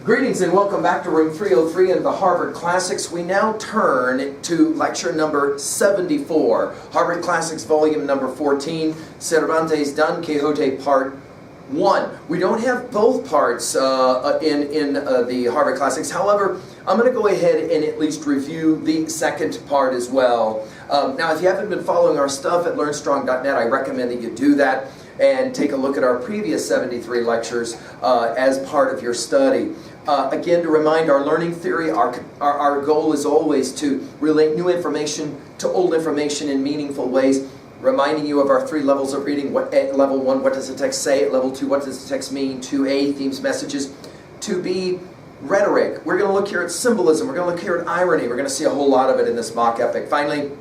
Greetings and welcome back to room 303 in the Harvard Classics. We now turn to lecture number 74, Harvard Classics volume number 14, Cervantes Don Quixote part 1. We don't have both parts in the Harvard Classics. However, I'm going to go ahead and at least review the second part as well. Now, if you haven't been following our stuff at LearnStrong.net, I recommend that you do that and take a look at our previous 73 lectures as part of your study. Again, to remind our learning theory, our goal is always to relate new information to old information in meaningful ways, reminding you of our 3 levels of reading. At level 1, what does the text say? At level 2, what does the text mean? 2A, themes, messages. 2B, rhetoric. We're going to look here at symbolism. We're going to look here at irony. We're going to see a whole lot of it in this mock epic. Finally,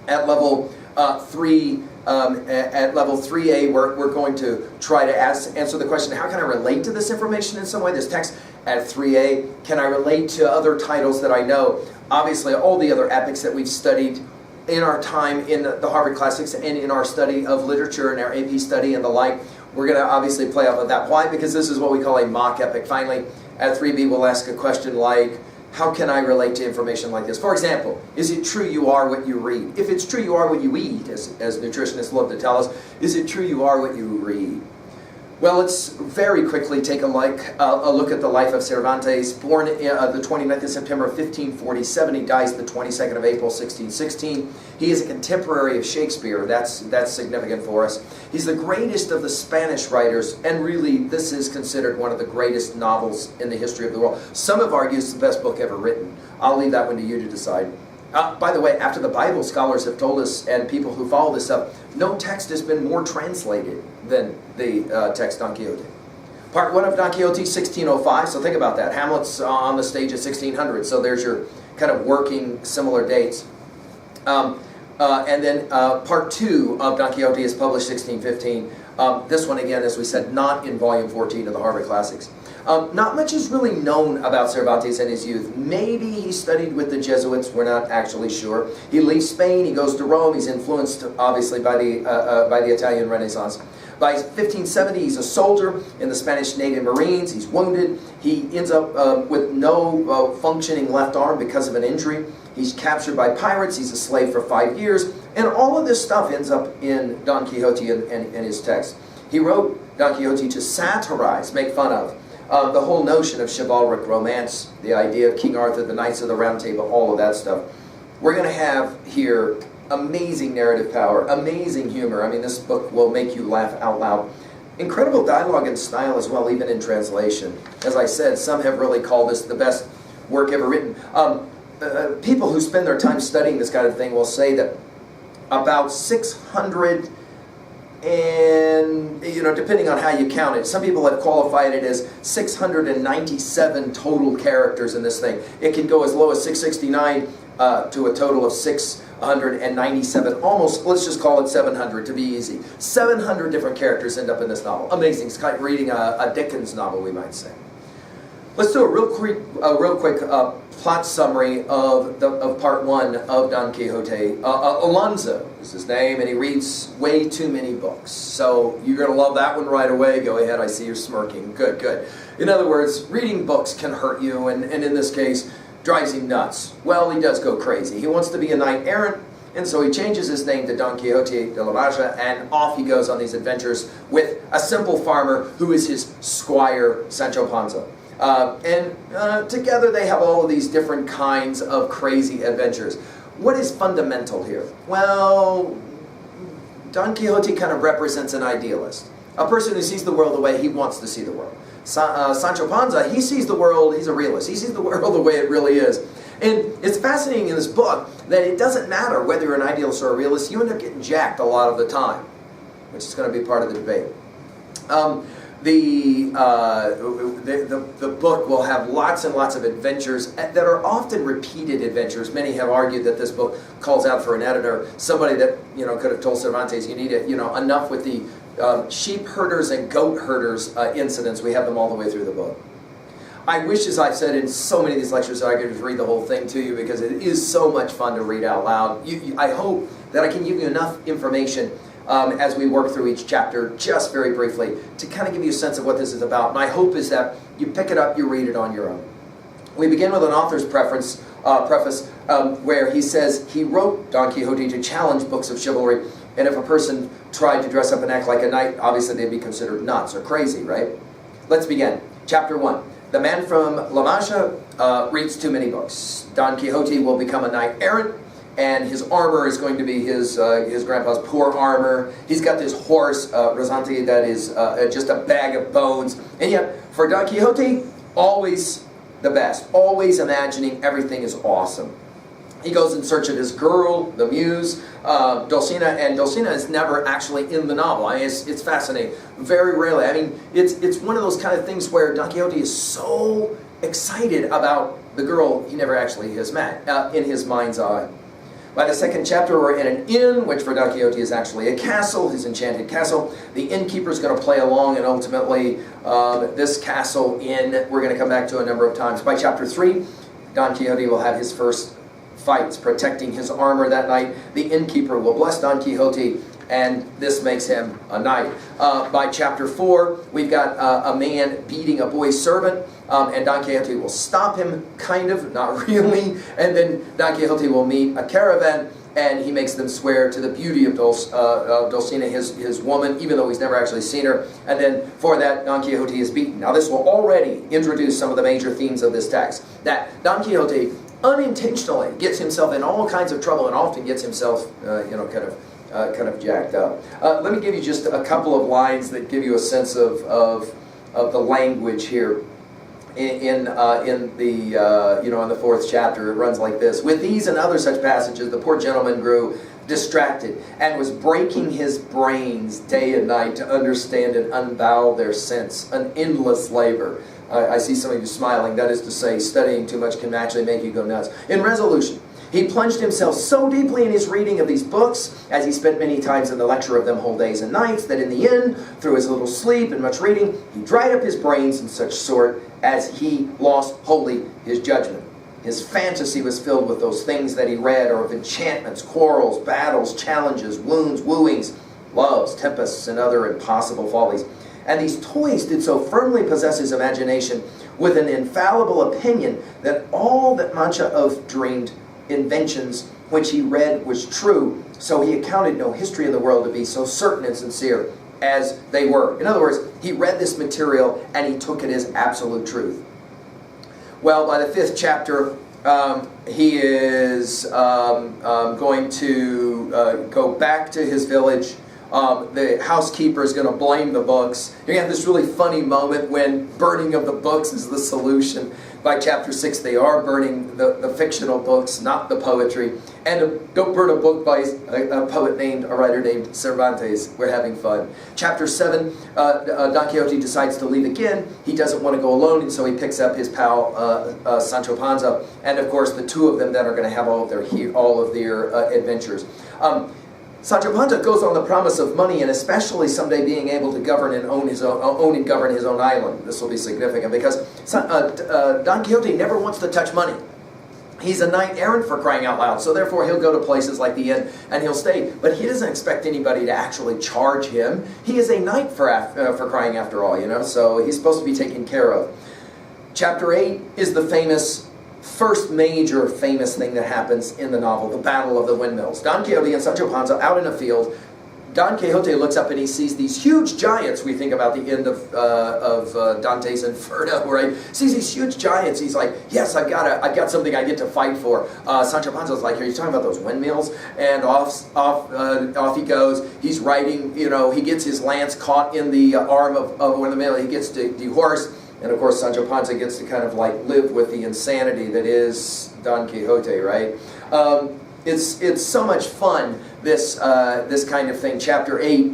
at level 3, at level 3A, we're going to try to answer the question, how can I relate to this information in some way, this text? At 3A, can I relate to other titles that I know? Obviously, all the other epics that we've studied in our time in the Harvard Classics and in our study of literature and our AP study and the like, we're going to obviously play off of that. Why? Because this is what we call a mock epic. Finally, at 3B, we'll ask a question like, how can I relate to information like this? For example, is it true you are what you read? If it's true you are what you eat, as nutritionists love to tell us, is it true you are what you read? Well, let's very quickly take a look at the life of Cervantes. Born the 29th of September 1547, he dies the 22nd of April 1616. He is a contemporary of Shakespeare. That's significant for us. He's the greatest of the Spanish writers, and really this is considered one of the greatest novels in the history of the world. Some have argued it's the best book ever written. I'll leave that one to you to decide. By the way, after the Bible, scholars have told us, and people who follow this up, no text has been more translated than the text Don Quixote. Part 1 of Don Quixote, 1605, so think about that. Hamlet's on the stage at 1600, so there's your kind of working similar dates. And then Part 2 of Don Quixote is published 1615. This one, again, as we said, not in Volume 14 of the Harvard Classics. Not much is really known about Cervantes in his youth. Maybe he studied with the Jesuits, we're not actually sure. He leaves Spain, he goes to Rome, he's influenced obviously by the Italian Renaissance. By 1570 he's a soldier in the Spanish Native Marines, he's wounded, he ends up with no functioning left arm because of an injury. He's captured by pirates, he's a slave for 5 years, and all of this stuff ends up in Don Quixote and his text. He wrote Don Quixote to satirize, make fun of, the whole notion of chivalric romance, the idea of King Arthur, the Knights of the Round Table, all of that stuff. We're going to have here amazing narrative power, amazing humor. I mean, this book will make you laugh out loud. Incredible dialogue and style as well, even in translation. As I said, some have really called this the best work ever written. People who spend their time studying this kind of thing will say that about 600 and, depending on how you count it, some people have qualified it as 697 total characters in this thing. It can go as low as 669 to a total of 697, almost, let's just call it 700 to be easy. 700 different characters end up in this novel. Amazing. It's kind of reading a Dickens novel, we might say. Let's do a real quick plot summary of part 1 of Don Quixote. Alonso is his name, and he reads way too many books. So you're going to love that one right away. Go ahead, I see you're smirking. Good, good. In other words, reading books can hurt you, and in this case, drives him nuts. Well, he does go crazy. He wants to be a knight errant, and so he changes his name to Don Quixote de la Mancha, and off he goes on these adventures with a simple farmer who is his squire, Sancho Panza. Together they have all of these different kinds of crazy adventures. What is fundamental here? Well, Don Quixote kind of represents an idealist. A person who sees the world the way he wants to see the world. Sancho Panza, he sees the world, he's a realist. He sees the world the way it really is. And it's fascinating in this book that it doesn't matter whether you're an idealist or a realist, you end up getting jacked a lot of the time, which is going to be part of the debate. The book will have lots and lots of adventures that are often repeated adventures. Many have argued that this book calls out for an editor, somebody that could have told Cervantes, you need it, enough with the sheep herders and goat herders incidents. We have them all the way through the book. I wish, as I've said in so many of these lectures, that I could just read the whole thing to you because it is so much fun to read out loud. I hope that I can give you enough information as we work through each chapter, just very briefly, to kind of give you a sense of what this is about. My hope is that You pick it up, you read it on your own. We begin with an author's preface where he says he wrote Don Quixote to challenge books of chivalry, and if a person tried to dress up and act like a knight, obviously they'd be considered nuts or crazy, right? Let's begin. Chapter 1. The man from La Mancha reads too many books. Don Quixote will become a knight errant, and his armor is going to be his grandpa's poor armor. He's got this horse, Rosante, that is just a bag of bones. And yet, for Don Quixote, always the best. Always imagining everything is awesome. He goes in search of his girl, the muse, Dulcinea, and Dulcinea is never actually in the novel. I mean, it's fascinating. Very rarely. I mean, it's one of those kind of things where Don Quixote is so excited about the girl he never actually has met in his mind's eye. By the second chapter, we're in an inn, which for Don Quixote is actually a castle, his enchanted castle. The innkeeper is going to play along, and ultimately, this castle inn, we're going to come back to a number of times. By chapter 3, Don Quixote will have his first fights protecting his armor that night. The innkeeper will bless Don Quixote, and this makes him a knight. By chapter 4, we've got a man beating a boy servant, and Don Quixote will stop him, kind of, not really, and then Don Quixote will meet a caravan, and he makes them swear to the beauty of Dulcinea, his woman, even though he's never actually seen her, and then for that, Don Quixote is beaten. Now this will already introduce some of the major themes of this text, that Don Quixote unintentionally gets himself in all kinds of trouble and often gets himself, kind of jacked up. Let me give you just a couple of lines that give you a sense of the language here. In the fourth chapter, it runs like this: with these and other such passages, the poor gentleman grew distracted and was breaking his brains day and night to understand and unbowel their sense, an endless labor. I see some of you smiling. That is to say, studying too much can actually make you go nuts. In resolution, he plunged himself so deeply in his reading of these books, as he spent many times in the lecture of them whole days and nights, that in the end, through his little sleep and much reading, he dried up his brains in such sort as he lost wholly his judgment. His fantasy was filled with those things that he read, or of enchantments, quarrels, battles, challenges, wounds, wooings, loves, tempests, and other impossible follies. And these toys did so firmly possess his imagination with an infallible opinion that all that Mancha of dreamed inventions which he read was true, so he accounted no history in the world to be so certain and sincere as they were. In other words, he read this material and he took it as absolute truth. Well, by the fifth chapter, he is going to go back to his village. The housekeeper is going to blame the books. You're going to have this really funny moment when burning of the books is the solution. By chapter 6, they are burning the fictional books, not the poetry. And don't burn a book by a writer named Cervantes. We're having fun. Chapter 7, Don Quixote decides to leave again. He doesn't want to go alone, and so he picks up his pal Sancho Panza. And of course, the two of them then are going to have all of their adventures. Sancho Panza goes on the promise of money, and especially someday being able to govern and own his own island. This will be significant because Don Quixote never wants to touch money. He's a knight errant, for crying out loud, so therefore he'll go to places like the inn and he'll stay. But he doesn't expect anybody to actually charge him. He is a knight for crying after all, so he's supposed to be taken care of. Chapter 8 is the first major famous thing that happens in the novel, the Battle of the Windmills. Don Quixote and Sancho Panza out in a field. Don Quixote looks up and he sees these huge giants. We think about the end of Dante's Inferno, right? Sees these huge giants. He's like, yes, I've got something I get to fight for. Sancho Panza's like, are you talking about those windmills? And off he goes. He's riding, he gets his lance caught in the arm of one of the men. He gets dehorsed. And of course, Sancho Panza gets to kind of like live with the insanity that is Don Quixote, right? It's so much fun, this kind of thing. Chapter 8,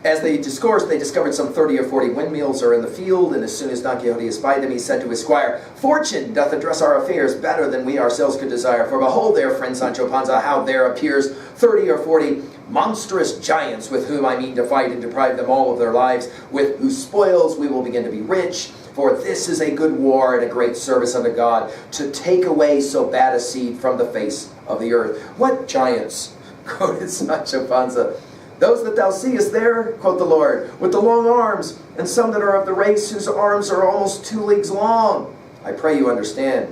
as they discoursed, they discovered some 30 or 40 windmills are in the field, and as soon as Don Quixote espied them, he said to his squire, "Fortune doth address our affairs better than we ourselves could desire. For behold there, friend Sancho Panza, how there appears 30 or 40 monstrous giants with whom I mean to fight and deprive them all of their lives, with whose spoils we will begin to be rich. For this is a good war and a great service unto God, to take away so bad a seed from the face of the earth." What giants? Quoted Sancho Panza. Those that thou seest there, quoth the Lord, with the long arms, and some that are of the race whose arms are almost 2 leagues long. I pray you understand,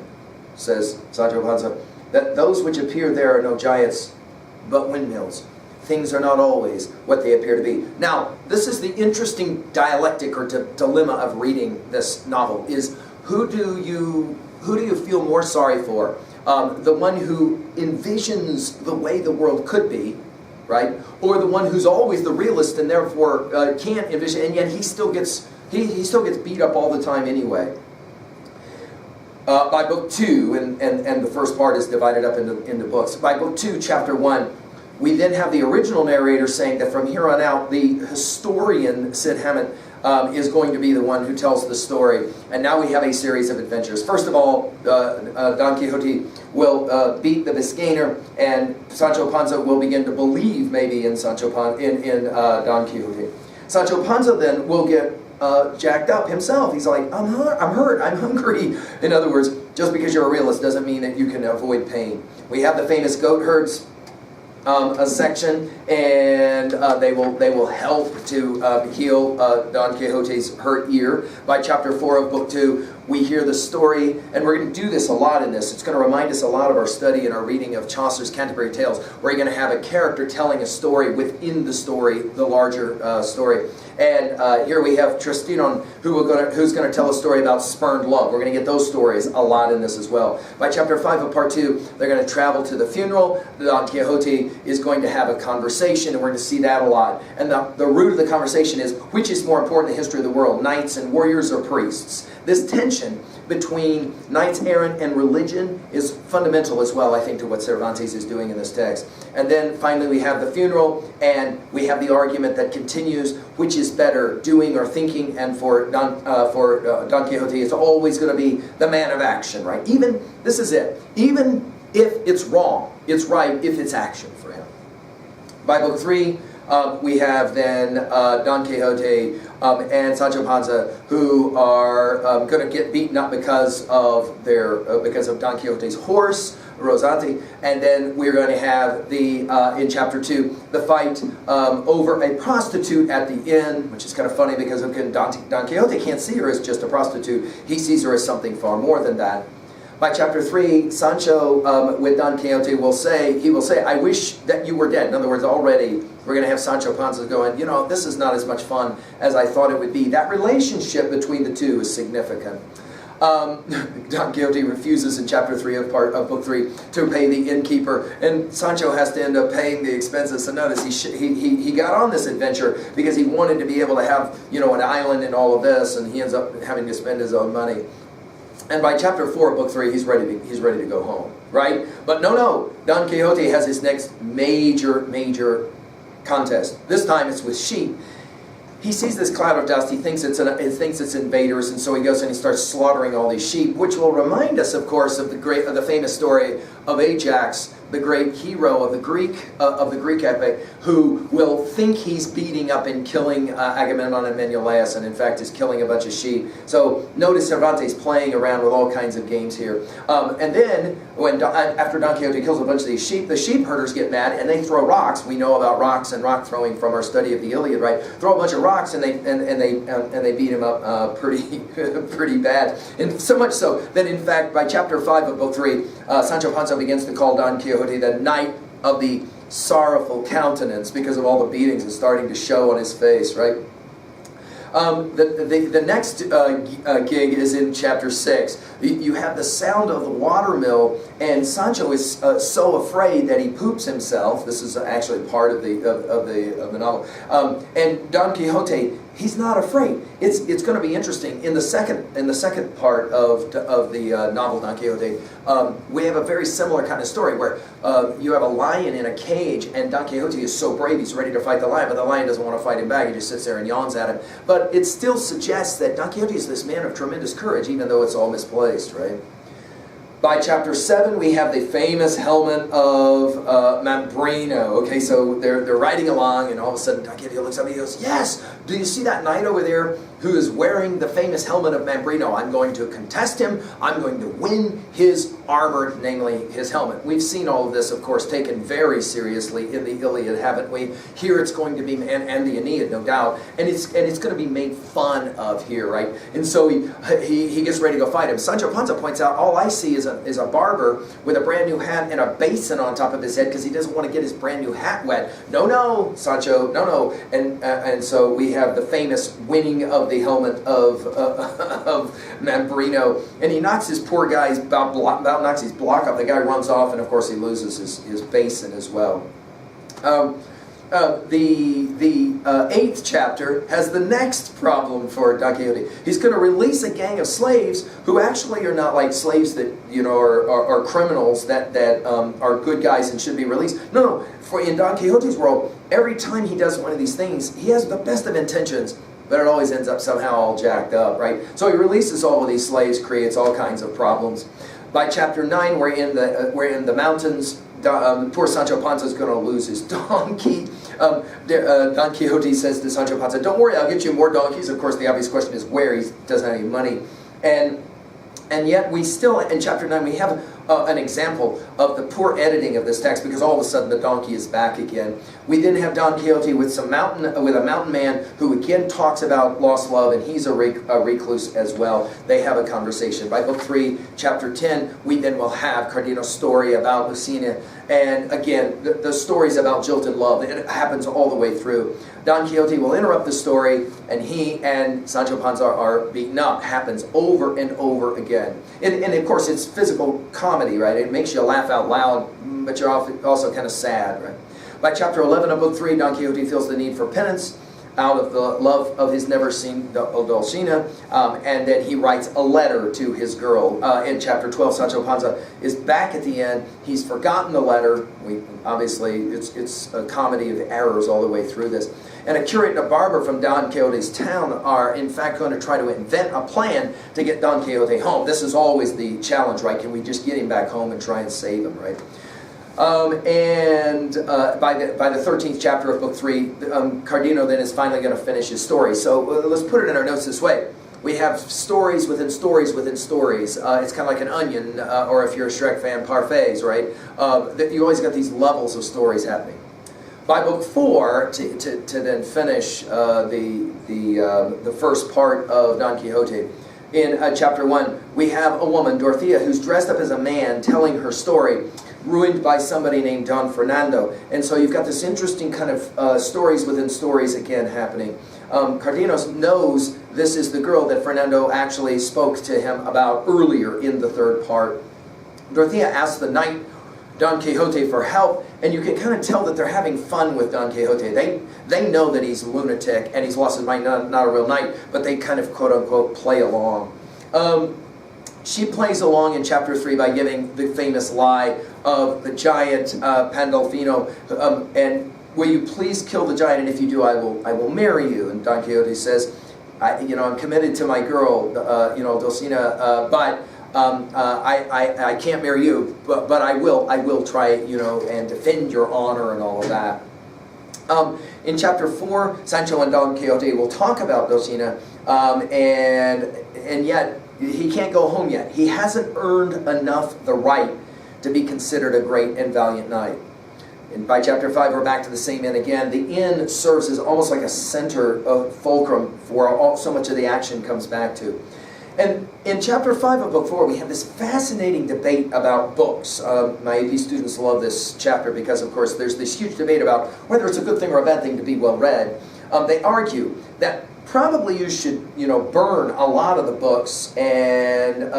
says Sancho Panza, that those which appear there are no giants, but windmills. Things are not always what they appear to be. Now, this is the interesting dialectic or dilemma of reading this novel, is who do you feel more sorry for? The one who envisions the way the world could be, right? Or the one who's always the realist and therefore can't envision, and yet he still gets beat up all the time anyway. By book 2, and the first part is divided up into books. By book 2, chapter 1, we then have the original narrator saying that from here on out, the historian, Sid Hammett, is going to be the one who tells the story. And now we have a series of adventures. First of all, Don Quixote will beat the Biscayner, and Sancho Panza will begin to believe maybe in Don Quixote. Sancho Panza then will get jacked up himself. He's like, I'm hurt, I'm hungry. In other words, just because you're a realist doesn't mean that you can avoid pain. We have the famous goat herds a section, and they will help to heal Don Quixote's hurt ear. By chapter 4 of book 2, we hear the story, and we're going to do this a lot in this. It's going to remind us a lot of our study and our reading of Chaucer's Canterbury Tales, where you're going to have a character telling a story within the story, the larger story. And here we have Tristinon, who's going to tell a story about spurned love. We're going to get those stories a lot in this as well. By chapter 5 of part 2, they're going to travel to the funeral. Don Quixote is going to have a conversation, and we're going to see that a lot. And the root of the conversation is, which is more important in the history of the world, knights and warriors or priests? This tension between knights errant and religion is fundamental as well, I think, to what Cervantes is doing in this text. And then finally we have the funeral, and we have the argument that continues, which is better, doing or thinking, and for Don Quixote it's always going to be the man of action, right? Even, this is it, even if it's wrong, it's right if it's action for him. By book 3, we have then Don Quixote and Sancho Panza, who are going to get beaten up because of Don Quixote's horse, Rosante, and then we're going to have in chapter 2 the fight over a prostitute at the inn, which is kind of funny because Don Quixote can't see her as just a prostitute; he sees her as something far more than that. By chapter 3, Sancho with Don Quixote will say, I wish that you were dead. In other words, already we're going to have Sancho Panza going, this is not as much fun as I thought it would be. That relationship between the two is significant. Don Quixote refuses in chapter 3 of book 3 to pay the innkeeper, and Sancho has to end up paying the expenses. So notice he got on this adventure because he wanted to be able to have an island and all of this, and he ends up having to spend his own money. And by chapter 4 of book 3, he's ready to go home, right? But no, Don Quixote has his next major contest. This time it's with sheep. He sees this cloud of dust. He thinks it's invaders, and so he goes and he starts slaughtering all these sheep, which will remind us, of course, of the famous story of Ajax, the great hero of the Greek epic, who will think he's beating up and killing Agamemnon and Menelaus, and in fact is killing a bunch of sheep. So notice Cervantes playing around with all kinds of games here. And then, after Don Quixote kills a bunch of these sheep, the sheep herders get mad and they throw rocks. We know about rocks and rock throwing from our study of the Iliad, right? Throw a bunch of rocks and they beat him up pretty bad. And so much so that in fact by chapter 5 of book 3, Sancho Panza begins to call Don Quixote the knight of the sorrowful countenance because of all the beatings that's starting to show on his face, right? The next gig is in chapter 6. You have the sound of the watermill, and Sancho is so afraid that he poops himself. This is actually part of the novel. And Don Quixote, he's not afraid. It's going to be interesting. In the second part of the novel Don Quixote, we have a very similar kind of story where you have a lion in a cage, and Don Quixote is so brave he's ready to fight the lion, but the lion doesn't want to fight him back. He just sits there and yawns at him. But it still suggests that Don Quixote is this man of tremendous courage, even though it's all misplaced, right? By chapter 7, we have the famous helmet of Mambrino. Okay, so they're riding along, and all of a sudden Don Quixote looks up and he goes, "Yes, Do you see that knight over there who is wearing the famous helmet of Mambrino? I'm going to contest him. I'm going to win his armor, namely his helmet. We've seen all of this, of course, taken very seriously in the Iliad, haven't we? Here it's going to be, and the Aeneid, no doubt, and it's going to be made fun of here, right? And so he gets ready to go fight him. Sancho Panza points out, all I see is a barber with a brand new hat and a basin on top of his head because he doesn't want to get his brand new hat wet. No, no, Sancho, no, no. And so we have the famous winning of the helmet of Mambrino, and he knocks his poor guy's about knocks his block off. The guy runs off, and of course he loses his basin as well. The eighth chapter has the next problem for Don Quixote. He's going to release a gang of slaves who actually are not like slaves that are criminals that are good guys and should be released. No, for in Don Quixote's world, every time he does one of these things, he has the best of intentions, but it always ends up somehow all jacked up, right? So he releases all of these slaves, creates all kinds of problems. By chapter 9, we're in the mountains. Poor Sancho Panza is going to lose his donkey. Don Quixote says to Sancho Panza, "Don't worry, I'll get you more donkeys." Of course, the obvious question is where. He doesn't have any money. And yet we still, in chapter 9, we have an example of the poor editing of this text, because all of a sudden the donkey is back again. We then have Don Quixote with a mountain man who again talks about lost love, and he's a recluse as well. They have a conversation. By book 3, chapter 10, we then will have Cardenio's story about Lucina, and again, the stories about jilted love. It happens all the way through. Don Quixote will interrupt the story, and he and Sancho Panza are beaten up. Happens over and over again. And of course, it's physical comedy, right? It makes you laugh out loud, but you're also kind of sad, right? By chapter 11 of book 3, Don Quixote feels the need for penance out of the love of his never-seen Dulcinea, and then he writes a letter to his girl. In chapter 12, Sancho Panza is back at the end. He's forgotten the letter. Obviously, it's a comedy of errors all the way through this. And a curate and a barber from Don Quixote's town are, in fact, going to try to invent a plan to get Don Quixote home. This is always the challenge, right? Can we just get him back home and try and save him, right? By the 13th chapter of book 3, Cardenio then is finally going to finish his story. So let's put it in our notes this way. We have stories within stories within stories. It's kind of like an onion, or if you're a Shrek fan, parfaits, right? You always got these levels of stories happening. By book 4, to then finish the first part of Don Quixote, in chapter 1, we have a woman, Dorothea, who's dressed up as a man telling her story, ruined by somebody named Don Fernando. And so you've got this interesting kind of stories within stories again happening. Cardenio knows this is the girl that Fernando actually spoke to him about earlier in the third part. Dorothea asks the knight Don Quixote for help, and you can kind of tell that they're having fun with Don Quixote. They know that he's a lunatic and he's lost his mind, not a real knight, but they kind of quote-unquote play along. She plays along in chapter 3 by giving the famous lie of the giant Pandolfino, and will you please kill the giant, and if you do, I will marry you. And Don Quixote says, I'm committed to my girl, Dulcinea, but I can't marry you, but I will try, and defend your honor and all of that. In chapter 4, Sancho and Don Quixote will talk about Dulcinea, and yet he can't go home yet. He hasn't earned enough the right to be considered a great and valiant knight. And by chapter 5, we're back to the same inn again. The inn serves as almost like a center of fulcrum for so much of the action comes back to. And in chapter 5 of book 4, we have this fascinating debate about books. My AP students love this chapter because, of course, there's this huge debate about whether it's a good thing or a bad thing to be well read. They argue that probably you should, burn a lot of the books and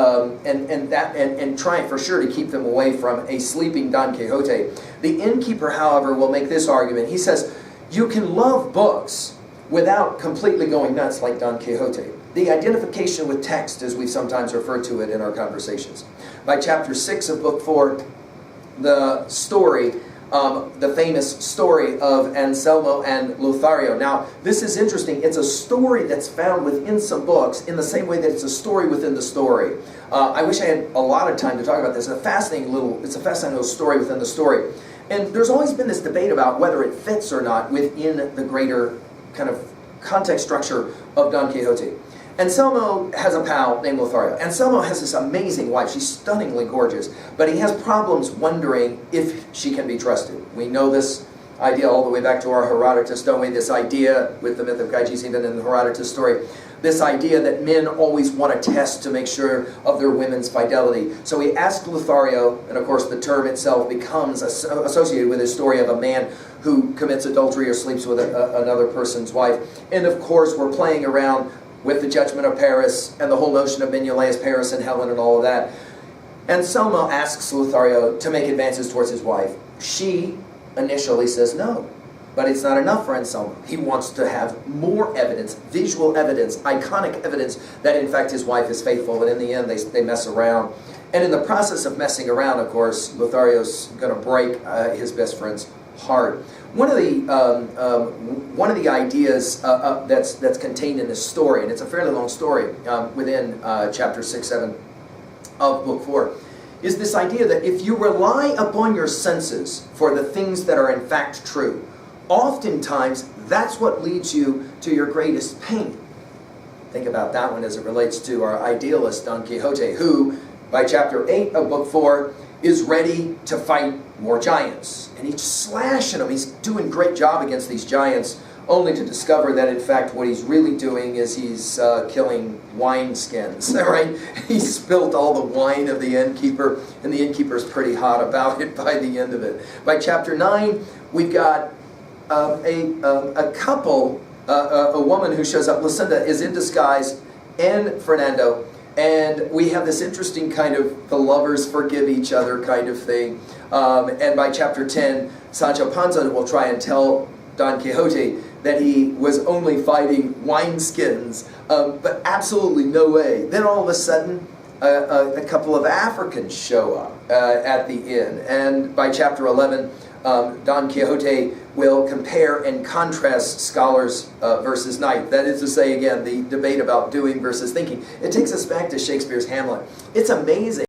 try for sure to keep them away from a sleeping Don Quixote. The innkeeper, however, will make this argument. He says, you can love books without completely going nuts like Don Quixote. The identification with text, as we sometimes refer to it in our conversations. By chapter 6 of book 4, the story, the famous story of Anselmo and Lothario. Now, this is interesting. It's a story that's found within some books in the same way that it's a story within the story. I wish I had a lot of time to talk about this. It's a fascinating little story within the story. And there's always been this debate about whether it fits or not within the greater kind of context structure of Don Quixote. Anselmo has a pal named Lothario. Anselmo has this amazing wife. She's stunningly gorgeous, but he has problems wondering if she can be trusted. We know this idea all the way back to our Herodotus, don't we? This idea with the myth of Gyges, even in the Herodotus story, this idea that men always want to test to make sure of their women's fidelity. So he asked Lothario, and of course the term itself becomes associated with his story of a man who commits adultery or sleeps with another person's wife. And of course we're playing around with the judgment of Paris and the whole notion of Menelaus, Paris, and Helen, and all of that. Anselmo asks Lothario to make advances towards his wife. She initially says no. But it's not enough for Anselmo. He wants to have more evidence, visual evidence, iconic evidence that in fact his wife is faithful. And in the end they mess around. And in the process of messing around, of course, Lothario's going to break his best friend's heart. One of the ideas that's contained in this story, and it's a fairly long story within chapter 6, 7 of book 4, is this idea that if you rely upon your senses for the things that are in fact true, oftentimes that's what leads you to your greatest pain. Think about that one as it relates to our idealist Don Quixote, who by chapter 8 of book 4 is ready to fight more giants. And he's slashing them. He's doing a great job against these giants, only to discover that in fact what he's really doing is he's killing wineskins. Right? He spilt all the wine of the innkeeper, and the innkeeper's pretty hot about it by the end of it. By chapter 9, we've got a couple, a woman who shows up. Lucinda is in disguise, and Fernando, and we have this interesting kind of the lovers forgive each other kind of thing. And by chapter 10, Sancho Panza will try and tell Don Quixote that he was only fighting wineskins, but absolutely no way. Then all of a sudden, a couple of Africans show up at the inn, and by chapter 11, Don Quixote will compare and contrast scholars versus knight. That is to say, again, the debate about doing versus thinking. It takes us back to Shakespeare's Hamlet. It's amazing.